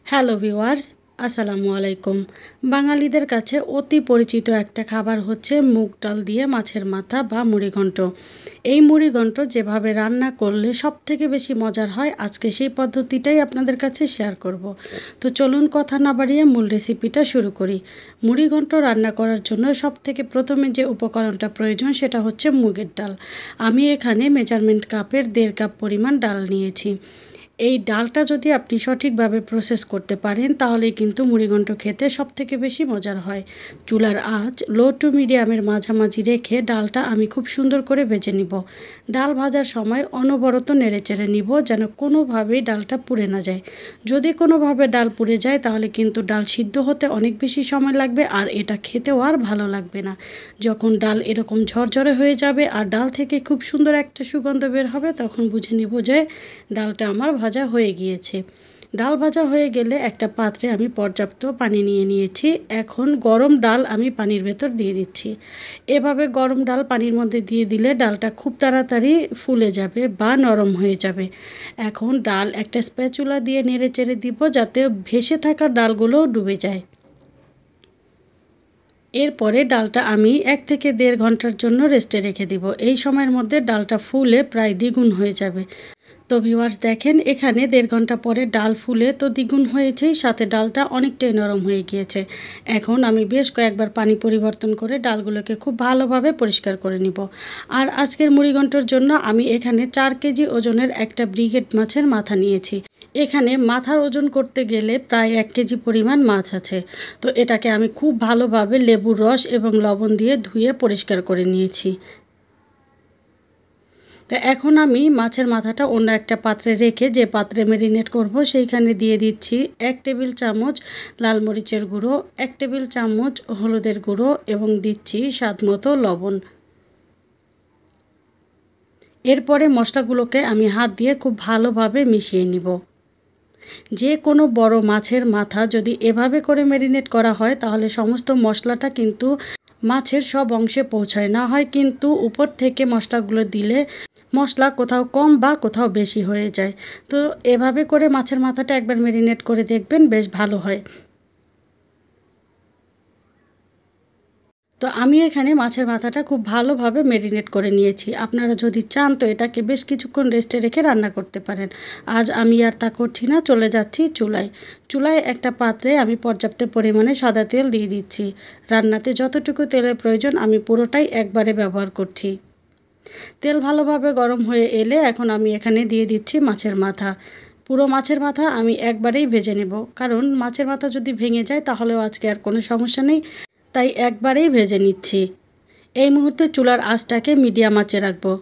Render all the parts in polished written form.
Hello viewers, আসসালামু আলাইকুম। বাঙালিদের কাছে অতি পরিচিত একটা খাবার হচ্ছে মুগ ডাল দিয়ে মাছের মাথা বা মুড়িঘণ্ট। এই মুড়িঘণ্ট যেভাবে রান্না করলে সবথেকে বেশি মজার হয়, আজকে সেই পদ্ধতিটাই আপনাদের কাছে শেয়ার করব। তো চলুন কথা না বাড়িয়ে মূল রেসিপিটা শুরু করি। মুড়িঘণ্ট রান্না করার জন্য সবথেকে প্রথমে যে উপকরণটা প্রয়োজন সেটা হচ্ছে মুগের ডাল। আমি এখানে মেজারমেন্ট কাপের 1.5 কাপ পরিমাণ ডাল নিয়েছি। এই ডালটা যদি আপনি সঠিকভাবে প্রসেস করতে পারেন তাহলে কিন্তু মুড়িঘণ্ট খেতে সবথেকে বেশি মজার হয়। চুলার আঁচ লো টু মিডিয়ামের মাঝামাঝি রেখে ডালটা আমি খুব সুন্দর করে ভেজে নিব। ডাল ভাজার সময় অনবরত নেড়েচেড়ে নিব যেন কোনোভাবেই ডালটা পুড়ে না যায়। যদি কোনোভাবে ডাল পুড়ে যায় তাহলে কিন্তু ডাল সিদ্ধ হতে অনেক বেশি সময় লাগবে আর এটা খেতেও আর ভালো লাগবে না। যখন ডাল এরকম ঝরঝরে হয়ে যাবে আর ডাল থেকে খুব সুন্দর একটা সুগন্ধ বের হবে তখন বুঝে নিব যে ডালটা আমার ভাজা হয়ে গিয়েছে। ডাল ভাজা হয়ে গেলে একটা পাত্রে আমি পর্যাপ্ত পানি নিয়ে নিয়েছি। এখন গরম ডাল আমি পানির ভেতর দিয়ে দিচ্ছি। এভাবে গরম ডাল পানির মধ্যে দিয়ে দিলে ডালটা খুব তাড়াতাড়ি ফুলে যাবে বা নরম হয়ে যাবে। এখন ডাল একটা স্প্যাচুলা দিয়ে নেড়ে চেড়ে দিব যাতে ভেসে থাকা ডালগুলো ডুবে যায়। এরপরে ডালটা আমি 1 থেকে 1.5 ঘন্টার জন্য রেস্টে রেখে দিব। এই সময়ের মধ্যে ডালটা ফুলে প্রায় দ্বিগুণ হয়ে যাবে। তো ভিউয়ার্স দেখেন এখানে 1.5 ঘন্টা পরে ডাল ফুলে তো দ্বিগুণ হয়েছেই, সাথে ডালটা অনেকটাই নরম হয়ে গিয়েছে। এখন আমি বেশ কয়েকবার পানি পরিবর্তন করে ডালগুলোকে খুব ভালোভাবে পরিষ্কার করে নিব। আর আজকের মুড়িঘণ্টর জন্য আমি এখানে 4 কেজি ওজনের একটা ব্রিগেড মাছের মাথা নিয়েছি। এখানে মাথার ওজন করতে গেলে প্রায় 1 কেজি পরিমাণ মাছ আছে। তো এটাকে আমি খুব ভালোভাবে লেবুর রস এবং লবণ দিয়ে ধুয়ে পরিষ্কার করে নিয়েছি। তো এখন আমি মাছের মাথাটা অন্য একটা পাত্রে রেখে যে পাত্রে ম্যারিনেট করব সেইখানে দিয়ে দিচ্ছি 1 টেবিল চামচ লাল মরিচের গুঁড়ো, 1 টেবিল চামচ হলুদের গুঁড়ো এবং দিচ্ছি স্বাদমতো লবণ। এরপরে মশলাগুলোকে আমি হাত দিয়ে খুব ভালোভাবে মিশিয়ে নিব। যে কোনো বড় মাছের মাথা যদি এভাবে করে ম্যারিনেট করা হয় তাহলে সমস্ত মশলাটা কিন্তু মাছের সব অংশে পৌঁছায় না, হয় কিন্তু উপর থেকে মশলাগুলো দিলে মশলা কোথাও কম বা কোথাও বেশি হয়ে যায়। তো এভাবে করে মাছের মাথাটা একবার ম্যারিনেট করে দেখবেন, বেশ ভালো হয়। তো আমি এখানে মাছের মাথাটা খুব ভালোভাবে ম্যারিনেট করে নিয়েছি। আপনারা যদি চান তো এটাকে বেশ কিছুক্ষণ রেস্টে রেখে রান্না করতে পারেন। আজ আমি আর তা করছি না, চলে যাচ্ছি চুলায়। চুলায় একটা পাত্রে আমি পর্যাপ্ত পরিমাণে সাদা তেল দিয়ে দিচ্ছি। রান্নাতে যতটুকু তেলের প্রয়োজন আমি পুরোটাই একবারে ব্যবহার করছি। তেল ভালোভাবে গরম হয়ে এলে এখন আমি এখানে দিয়ে দিচ্ছি মাছের মাথা। পুরো মাছের মাথা আমি একবারেই ভেজে নেব, কারণ মাছের মাথা যদি ভেঙে যায় তাহলেও আজকে আর কোনো সমস্যা নেই, তাই একবারেই ভেজে নিচ্ছি। এই মুহূর্তে চুলার আঁচটাকে মিডিয়াম আঁচে রাখবো।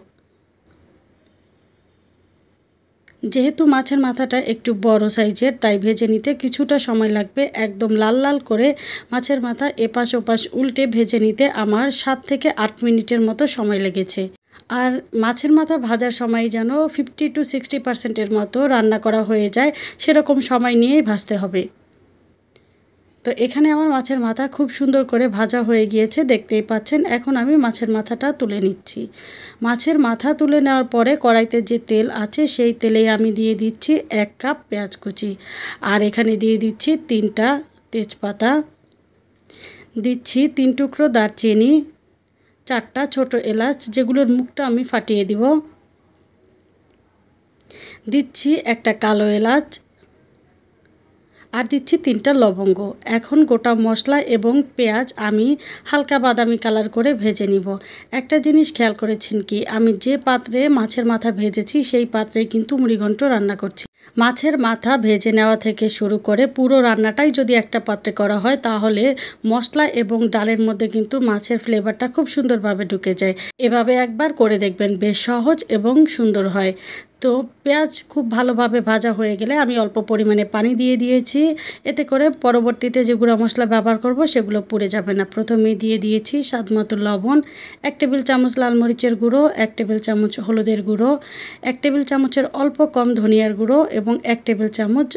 যেহেতু মাছের মাথাটা একটু বড় সাইজের তাই ভেজে নিতে কিছুটা সময় লাগবে। একদম লাল লাল করে মাছের মাথা এপাশ ওপাশ উল্টে ভেজে নিতে আমার 7 থেকে 8 মিনিটের মতো সময় লেগেছে। আর মাছের মাথা ভাজার সময় যেন 50 to 60% মতো রান্না করা হয়ে যায়, সেরকম সময় নিয়েই ভাজতে হবে। তো এখানে আমার মাছের মাথা খুব সুন্দর করে ভাজা হয়ে গিয়েছে, দেখতেই পাচ্ছেন। এখন আমি মাছের মাথাটা তুলে নিচ্ছি। মাছের মাথা তুলে নেওয়ার পরে কড়াইতে যে তেল আছে সেই তেলেই আমি দিয়ে দিচ্ছি 1 কাপ পেঁয়াজ কুচি, আর এখানে দিয়ে দিচ্ছি 3টা তেজপাতা, দিচ্ছি 3 টুকরো দারচিনি, 4টা ছোট এলাচ যেগুলোর মুখটা আমি ফাটিয়ে দিব, দিচ্ছি একটা কালো এলাচ, আর দিচ্ছি 3টা লবঙ্গ। এখন গোটা মশলা এবং পেঁয়াজ আমি হালকা বাদামি কালার করে ভেজে নিব। একটা জিনিস খেয়াল করেছেন কি, আমি যে পাত্রে মাছের মাথা ভেজেছি সেই পাত্রে কিন্তু মুড়িঘণ্ট রান্না করছি। মাছের মাথা ভেজে নেওয়া থেকে শুরু করে পুরো রান্নাটাই যদি একটা পাত্রে করা হয় তাহলে মশলা এবং ডালের মধ্যে কিন্তু মাছের ফ্লেভারটা খুব সুন্দরভাবে ঢুকে যায়। এভাবে একবার করে দেখবেন, বেশ সহজ এবং সুন্দর হয়। তো পেঁয়াজ খুব ভালোভাবে ভাজা হয়ে গেলে আমি অল্প পরিমাণে পানি দিয়ে দিয়েছি, এতে করে পরবর্তীতে যে গুঁড়া মশলা ব্যবহার করব সেগুলো পুড়ে যাবে না। প্রথমেই দিয়ে দিয়েছি স্বাদমতো লবণ, 1 টেবিল চামচ লাল মরিচের গুঁড়ো, 1 টেবিল চামচ হলুদের গুঁড়ো, 1 টেবিল চামচের অল্প কম ধনিয়ার গুঁড়ো এবং 1 টেবিল চামচ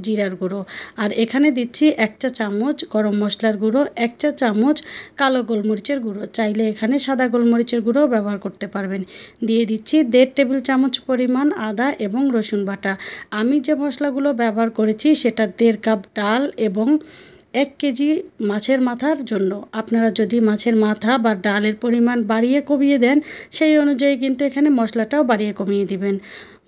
জিরার গুঁড়ো, আর এখানে দিচ্ছি 1 চা চামচ গরম মশলার গুঁড়ো, 1 চা চামচ কালো গোলমরিচের গুঁড়ো, চাইলে এখানে সাদা গোলমরিচের গুঁড়ো ব্যবহার করতে পারবেন। দিয়ে দিচ্ছি 1.5 টেবিল চামচ পরিমাণ আদা এবং রসুন বাটা। আমি যে মশলাগুলো ব্যবহার করেছি সেটা 1.5 কাপ ডাল এবং 1 কেজি মাছের মাথার জন্য। আপনারা যদি মাছের মাথা বা ডালের পরিমাণ বাড়িয়ে কমিয়ে দেন সেই অনুযায়ী কিন্তু এখানে মশলাটাও বাড়িয়ে কমিয়ে দিবেন।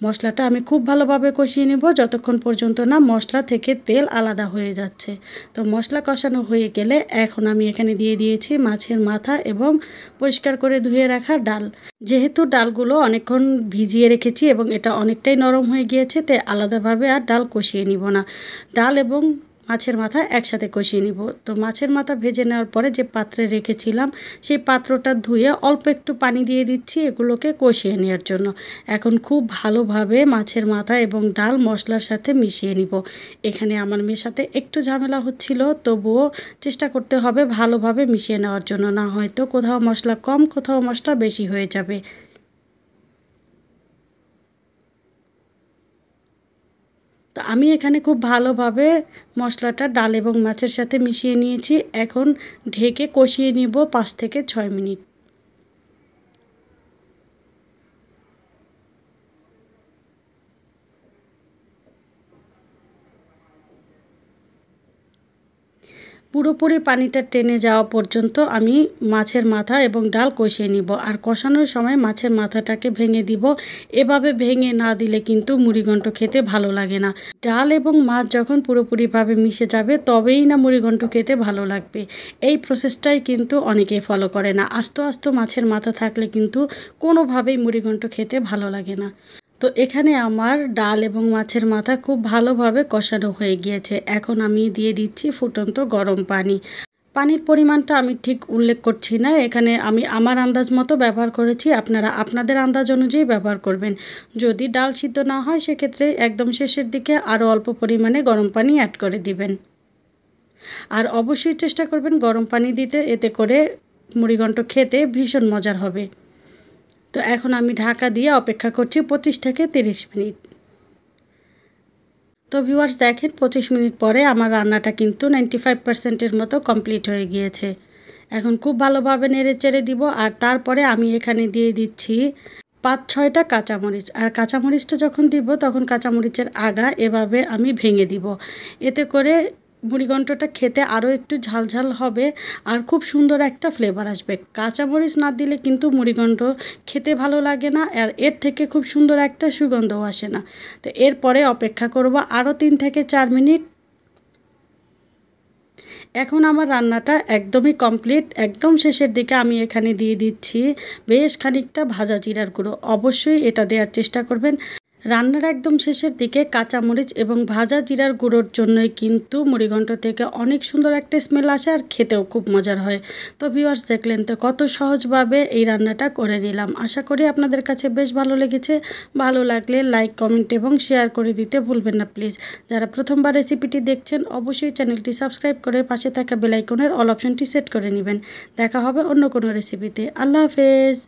মশলাটা আমি খুব ভালোভাবে কষিয়ে নেব যতক্ষণ পর্যন্ত না মশলা থেকে তেল আলাদা হয়ে যাচ্ছে। তো মশলা কষানো হয়ে গেলে এখন আমি এখানে দিয়ে দিয়েছি মাছের মাথা এবং পরিষ্কার করে ধুয়ে রাখা ডাল। যেহেতু ডালগুলো অনেকক্ষণ ভিজিয়ে রেখেছি এবং এটা অনেকটাই নরম হয়ে গিয়েছে, তাই আলাদাভাবে আর ডাল কষিয়ে নিব না। ডাল এবং মাছের মাথা একসাথে কষিয়ে নিব। তো মাছের মাথা ভেজে নেওয়ার পরে যে পাত্রে রেখেছিলাম সেই পাত্রটা ধুয়ে অল্প একটু পানি দিয়ে দিচ্ছি এগুলোকে কষিয়ে নেওয়ার জন্য। এখন খুব ভালোভাবে মাছের মাথা এবং ডাল মশলার সাথে মিশিয়ে নিব। এখানে আমার মেয়ের সাথে একটু ঝামেলা হচ্ছিল, তবুও চেষ্টা করতে হবে ভালোভাবে মিশিয়ে নেওয়ার জন্য, না হয়তো কোথাও মশলা কম কোথাও মশলা বেশি হয়ে যাবে। তো আমি এখানে খুব ভালোভাবে মশলাটা ডাল এবং মাছের সাথে মিশিয়ে নিয়েছি। এখন ঢেকে কষিয়ে নিব 5 থেকে 6 মিনিট। পুরোপুরি পানিটা টেনে যাওয়া পর্যন্ত আমি মাছের মাথা এবং ডাল কষিয়ে নিব। আর কষানোর সময় মাছের মাথাটাকে ভেঙে দিব। এভাবে ভেঙে না দিলে কিন্তু মুড়িঘণ্ট খেতে ভালো লাগে না। ডাল এবং মাছ যখন পুরোপুরিভাবে মিশে যাবে তবেই না মুড়িঘণ্ট খেতে ভালো লাগবে। এই প্রসেসটাই কিন্তু অনেকেই ফলো করে না। আস্ত আস্ত মাছের মাথা থাকলে কিন্তু কোনোভাবেই মুড়িঘণ্ট খেতে ভালো লাগে না। তো এখানে আমার ডাল এবং মাছের মাথা খুব ভালোভাবে কষানো হয়ে গিয়েছে। এখন আমি দিয়ে দিচ্ছি ফুটন্ত গরম পানি। পানির পরিমাণটা আমি ঠিক উল্লেখ করছি না, এখানে আমি আমার আন্দাজ মতো ব্যবহার করেছি, আপনারা আপনাদের আন্দাজ অনুযায়ী ব্যবহার করবেন। যদি ডাল সিদ্ধ না হয় সেক্ষেত্রে একদম শেষের দিকে আরও অল্প পরিমাণে গরম পানি অ্যাড করে দিবেন। আর অবশ্যই চেষ্টা করবেন গরম পানি দিতে, এতে করে মুড়িঘণ্ট খেতে ভীষণ মজার হবে। তো এখন আমি ঢাকা দিয়ে অপেক্ষা করছি 25 থেকে 30 মিনিট। তো ভিউয়ার্স দেখেন 25 মিনিট পরে আমার রান্নাটা কিন্তু 95% মতো কমপ্লিট হয়ে গিয়েছে। এখন খুব ভালোভাবে নেড়ে চেড়ে দিব। আর তারপরে আমি এখানে দিয়ে দিচ্ছি 5-6টা কাঁচামরিচ। আর কাঁচামরিচটা যখন দিব তখন কাঁচামরিচের আগা এভাবে আমি ভেঙে দিব। এতে করে মুড়িঘণ্টটা খেতে আরও একটু ঝালঝাল হবে আর খুব সুন্দর একটা ফ্লেভার আসবে। কাঁচামরিচ না দিলে কিন্তু মুড়িঘণ্ট খেতে ভালো লাগে না, আর এর থেকে খুব সুন্দর একটা সুগন্ধও আসে না। তো এরপরে অপেক্ষা করব আরও 3 থেকে 4 মিনিট। এখন আমার রান্নাটা একদমই কমপ্লিট। একদম শেষের দিকে আমি এখানে দিয়ে দিচ্ছি বেশ খানিকটা ভাজা জিরার গুঁড়ো। অবশ্যই এটা দেওয়ার চেষ্টা করবেন। রান্নার একদম শেষের দিকে কাঁচামরিচ এবং ভাজা জিরার গুঁড়োর জন্যই কিন্তু মুড়িঘণ্ট থেকে অনেক সুন্দর একটা স্মেল আসে আর খেতেও খুব মজার হয়। তো ভিউয়ার্স দেখলেন তো কত সহজভাবে এই রান্নাটা করে নিলাম। আশা করি আপনাদের কাছে বেশ ভালো লেগেছে। ভালো লাগলে লাইক কমেন্ট এবং শেয়ার করে দিতে ভুলবেন না প্লিজ। যারা প্রথমবার রেসিপিটি দেখছেন অবশ্যই চ্যানেলটি সাবস্ক্রাইব করে পাশে থাকা বেল আইকনের অল অপশনটি সেট করে নেবেন। দেখা হবে অন্য কোনো রেসিপিতে। আল্লাহ হাফেজ।